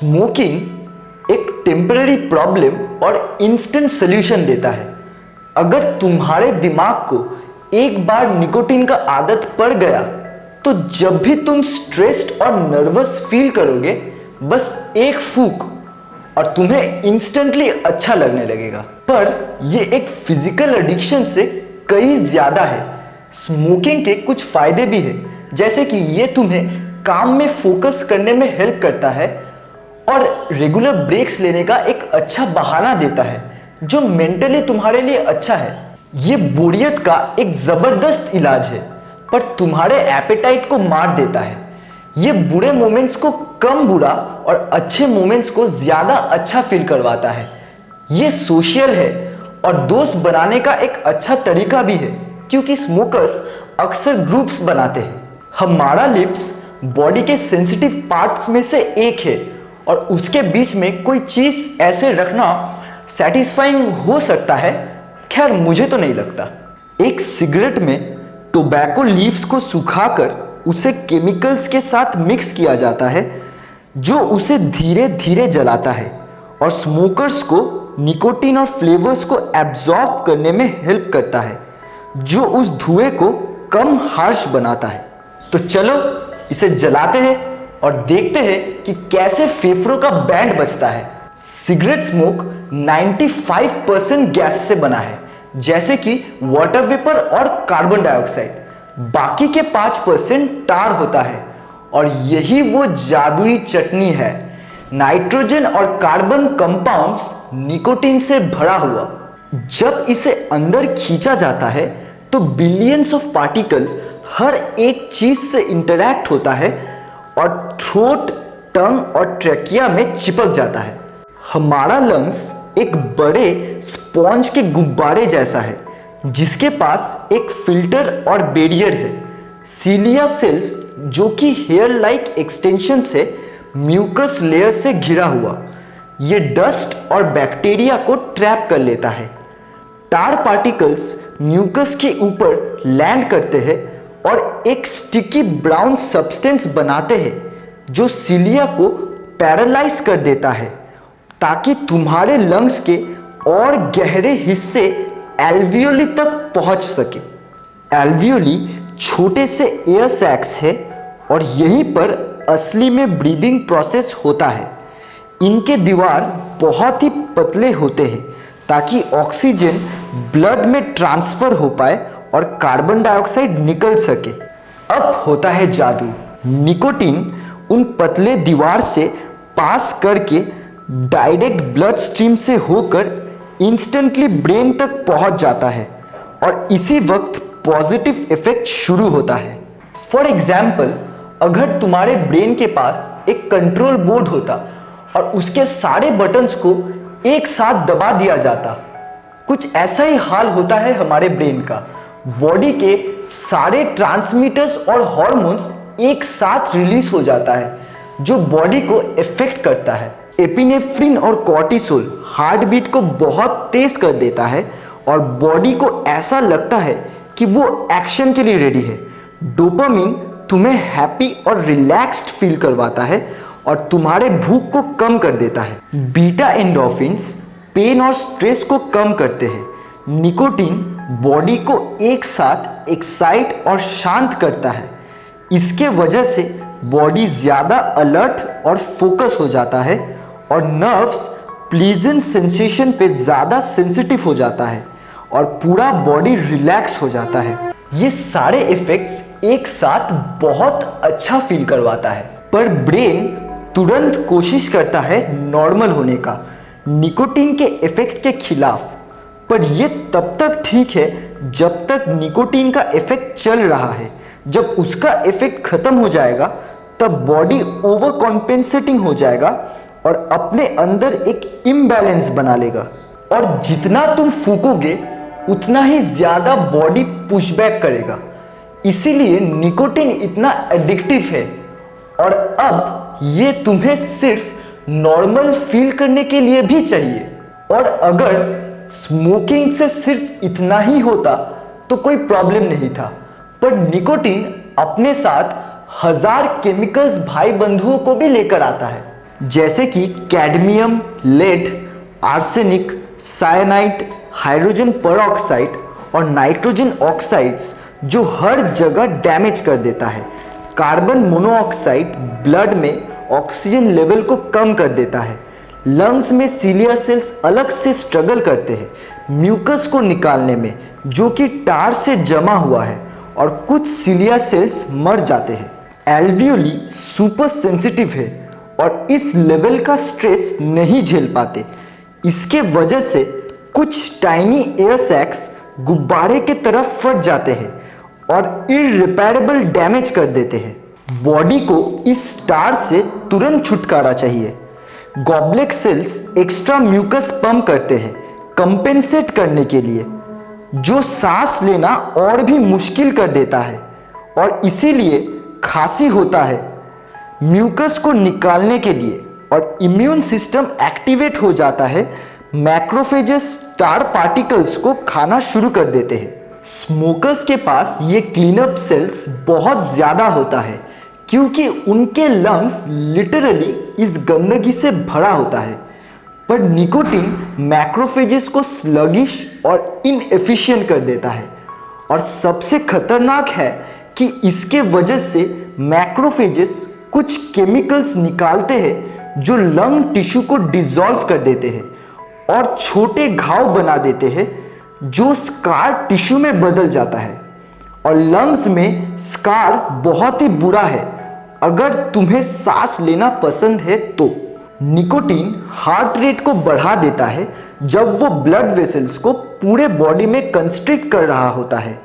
Smoking एक temporary problem और instant solution देता है। अगर तुम्हारे दिमाग को एक बार निकोटीन का आदत पड़ गया तो जब भी तुम स्ट्रेस्ड और नर्वस फील करोगे, बस एक फूंक और तुम्हें इंस्टेंटली अच्छा लगने लगेगा। पर यह एक फिजिकल एडिक्शन से कई ज्यादा है। स्मोकिंग के कुछ फायदे भी है, जैसे कि यह तुम्हें काम में फोकस करने में हेल्प करता है और रेगुलर ब्रेक्स लेने का एक अच्छा बहाना देता है जो मेंटली तुम्हारे लिए अच्छा है। ये बोरियत का एक जबरदस्त इलाज है, पर तुम्हारे एपेटाइट को मार देता है। ये बुरे मोमेंट्स को कम बुरा और अच्छे मोमेंट्स को ज्यादा अच्छा फील करवाता है। ये सोशल है और दोस्त बनाने का एक अच्छा तरीका भी है, क्योंकि स्मोकर्स अक्सर ग्रुप्स बनाते हैं। हमारा लिप्स बॉडी के सेंसिटिव पार्ट्स में से एक है और उसके बीच में कोई चीज ऐसे रखना सेटिस्फाइंग हो सकता है। खैर, मुझे तो नहीं लगता। एक सिगरेट में टोबैको लीव्स को सुखाकर उसे केमिकल्स के साथ मिक्स किया जाता है जो उसे धीरे धीरे जलाता है और स्मोकर्स को निकोटीन और फ्लेवर्स को एब्जॉर्ब करने में हेल्प करता है, जो उस धुएं को कम हार्श बनाता है। तो चलो इसे जलाते हैं और देखते हैं कि कैसे फेफड़ों का बैंड बजता है। सिगरेट स्मोक 95% गैस से बना है, जैसे कि वाटर वेपर और कार्बन डाइऑक्साइड। बाकी के 5% टार होता है और यही वो जादुई चटनी है, नाइट्रोजन और कार्बन कंपाउंड्स निकोटीन से भरा हुआ। जब इसे अंदर खींचा जाता है तो बिलियंस ऑफ पार्टिकल हर एक चीज से इंटरैक्ट होता है और थ्रोट, टंग और ट्रैकिया में चिपक जाता है। हमारा लंग्स एक बड़े स्पॉन्ज के गुब्बारे जैसा है, जिसके पास एक फिल्टर और बैरियर है। सीलिया सेल्स, जो कि हेयर लाइक एक्सटेंशन से म्यूकस लेयर से घिरा हुआ, ये डस्ट और बैक्टीरिया को ट्रैप कर लेता है। टार पार्टिकल्स म्यूकस के ऊपर लैंड करते हैं और एक स्टिकी ब्राउन सब्सटेंस बनाते हैं जो सीलिया को पैरालाइज कर देता है, ताकि तुम्हारे लंग्स के और गहरे हिस्से एल्वियोली तक पहुंच सके। एल्वियोली छोटे से एयर सैक्स है और यहीं पर असली में ब्रीदिंग प्रोसेस होता है। इनके दीवार बहुत ही पतले होते हैं ताकि ऑक्सीजन ब्लड में ट्रांसफर हो पाए और कार्बन डाइऑक्साइड निकल सके। अब होता है जादू। निकोटीन उन पतले दीवार से पास करके डायरेक्ट ब्लड स्ट्रीम से होकर इंस्टेंटली ब्रेन तक पहुंच जाता है और इसी वक्त पॉजिटिव इफेक्ट शुरू होता है। फॉर एग्जाम्पल, अगर तुम्हारे ब्रेन के पास एक कंट्रोल बोर्ड होता और उसके सारे बटन्स को एक साथ दबा दिया जाता, कुछ ऐसा ही हाल होता है हमारे ब्रेन का। बॉडी के सारे ट्रांसमीटर्स और हार्मोन्स एक साथ रिलीज हो जाता है, जो बॉडी को इफेक्ट करता है। एपिनेफ्रिन और कॉर्टिसोल हार्ट बीट को बहुत तेज कर देता है और बॉडी को ऐसा लगता है कि वो एक्शन के लिए रेडी है। डोपामिन तुम्हें हैप्पी और रिलैक्स्ड फील करवाता है और तुम्हारे भूख को कम कर देता है। बीटा एंडोर्फिन्स पेन और स्ट्रेस को कम करते हैं। निकोटीन बॉडी को एक साथ एक्साइट और शांत करता है। इसके वजह से बॉडी ज़्यादा अलर्ट और फोकस हो जाता है और नर्व्स प्लीजेंट सेंसेशन पे ज़्यादा सेंसिटिव हो जाता है और पूरा बॉडी रिलैक्स हो जाता है। ये सारे इफेक्ट्स एक साथ बहुत अच्छा फील करवाता है, पर ब्रेन तुरंत कोशिश करता है नॉर्मल होने का निकोटीन के इफेक्ट के खिलाफ। पर यह तब तक ठीक है जब तक निकोटीन का इफेक्ट चल रहा है। जब उसका इफेक्ट खत्म हो जाएगा तब बॉडी ओवर कॉम्पेंसेटिंग हो जाएगा और अपने अंदर एक इम्बैलेंस बना लेगा और जितना तुम फूकोगे उतना ही ज्यादा बॉडी पुशबैक करेगा। इसीलिए निकोटीन इतना एडिक्टिव है। और अब ये तुम्हें सिर्फ नॉर्मल फील करने के लिए भी चाहिए। और अगर स्मोकिंग से सिर्फ इतना ही होता तो कोई प्रॉब्लम नहीं था, पर निकोटीन अपने साथ 1000 केमिकल्स भाई बंधुओं को भी लेकर आता है। जैसे कि cadmium, lead, arsenic, cyanide, hydrogen peroxide और नाइट्रोजन ऑक्साइड्स जो हर जगह डैमेज कर देता है। कार्बन मोनोऑक्साइड ब्लड में ऑक्सीजन लेवल को कम कर देता है। लंग्स में सीलियर सेल्स अलग से स्ट्रगल करते हैं म्यूकस को निकालने में जो कि टार से जमा हुआ है और कुछ सीलिया सेल्स मर जाते हैं। एल्वियोली सुपर सेंसिटिव है और इस लेवल का स्ट्रेस नहीं झेल पाते। इसके वजह से कुछ टाइनी एयर सैक्स गुब्बारे की तरफ फट जाते हैं और इररिपेरेबल डैमेज कर देते हैं। बॉडी को इस टार से तुरंत छुटकारा चाहिए। Goblet cells extra mucus pump करते हैं कंपेंसेट करने के लिए, जो सांस लेना और भी मुश्किल कर देता है और इसीलिए खांसी होता है। म्यूकस को निकालने के लिए और इम्यून सिस्टम एक्टिवेट हो जाता है। मैक्रोफेजेस टार पार्टिकल्स को खाना शुरू कर देते हैं। स्मोकर्स के पास ये क्लीनअप सेल्स बहुत ज़्यादा होता है क्योंकि उनके लंग्स लिटरली इस गंदगी से भरा होता है। पर निकोटीन मैक्रोफेजेस को स्लगिश और इनएफिशिएंट कर देता है और सबसे खतरनाक है कि इसके वजह से मैक्रोफेजेस कुछ केमिकल्स निकालते हैं जो लंग टिश्यू को डिसॉल्व कर देते हैं और छोटे घाव बना देते हैं जो स्कार टिश्यू में बदल जाता है। और लंग्स में स्कार बहुत ही बुरा है अगर तुम्हें सांस लेना पसंद है तो। निकोटीन हार्ट रेट को बढ़ा देता है जब वो ब्लड वेसल्स को पूरे बॉडी में कंस्ट्रिक्ट कर रहा होता है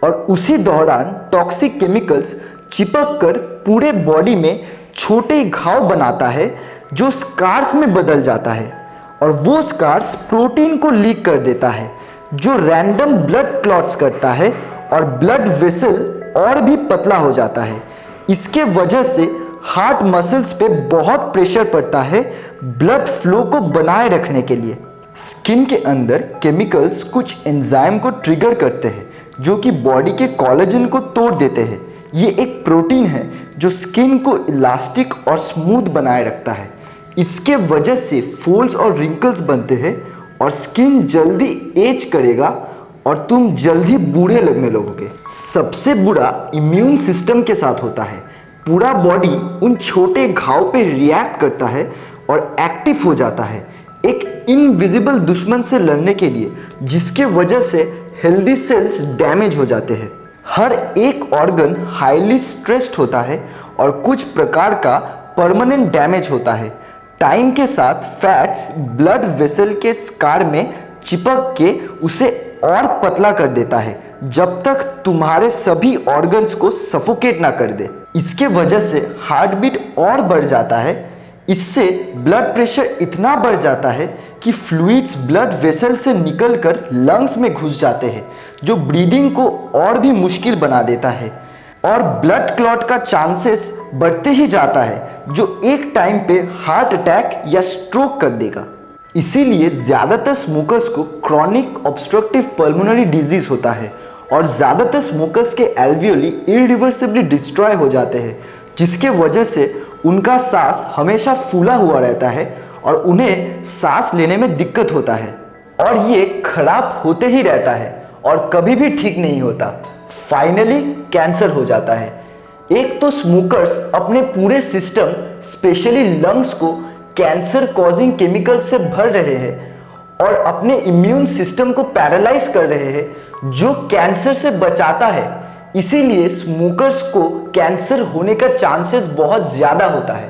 और उसी दौरान टॉक्सिक केमिकल्स चिपक कर पूरे बॉडी में छोटे घाव बनाता है जो स्कार्स में बदल जाता है और वो स्कार्स प्रोटीन को लीक कर देता है जो रैंडम ब्लड क्लॉट्स करता है और ब्लड वेसल और भी पतला हो जाता है। इसके वजह से हार्ट मसल्स पे बहुत प्रेशर पड़ता है ब्लड फ्लो को बनाए रखने के लिए। स्किन के अंदर केमिकल्स कुछ एंजाइम को ट्रिगर करते हैं जो कि बॉडी के कोलेजन को तोड़ देते हैं। ये एक प्रोटीन है जो स्किन को इलास्टिक और स्मूथ बनाए रखता है। इसके वजह से फोल्ड्स और रिंकल्स बनते हैं और स्किन जल्दी एज करेगा और तुम जल्दी बूढ़े लगने लगोगे। सबसे बुरा इम्यून सिस्टम के साथ होता है। पूरा बॉडी उन छोटे घाव पे रिएक्ट करता है और एक्टिव हो जाता है एक इनविजिबल दुश्मन से लड़ने के लिए, जिसके वजह से हेल्दी सेल्स डैमेज हो जाते हैं। हर एक ऑर्गन हाईली स्ट्रेस्ड होता है और कुछ प्रकार का परमानेंट डैमेज होता है। टाइम के साथ फैट्स ब्लड वेसल के स्कार में चिपक के उसे और पतला कर देता है जब तक तुम्हारे सभी ऑर्गन्स को सफोकेट ना कर दे। इसके वजह से हार्ट बीट और बढ़ जाता है। इससे ब्लड प्रेशर इतना बढ़ जाता है कि फ्लूइड्स ब्लड वेसल से निकलकर लंग्स में घुस जाते हैं जो ब्रीदिंग को और भी मुश्किल बना देता है और ब्लड क्लॉट का चांसेस बढ़ते ही जाता है जो एक टाइम पे हार्ट अटैक या स्ट्रोक कर देगा। इसीलिए ज़्यादातर स्मोकर्स को क्रॉनिक ऑब्स्ट्रक्टिव पल्मोनरी डिजीज होता है और ज़्यादातर स्मोकर्स के एल्वियोली इरिवर्सिबली डिस्ट्रॉय हो जाते हैं, जिसके वजह से उनका सांस हमेशा फूला हुआ रहता है और उन्हें सांस लेने में दिक्कत होता है और ये खराब होते ही रहता है और कभी भी ठीक नहीं होता। फाइनली कैंसर हो जाता है। एक तो स्मोकर्स अपने पूरे सिस्टम स्पेशली लंग्स को कैंसर कॉजिंग केमिकल से भर रहे हैं और अपने इम्यून सिस्टम को पैरालाइज कर रहे हैं जो कैंसर से बचाता है। इसीलिए स्मोकर्स को कैंसर होने का चांसेस बहुत ज़्यादा होता है।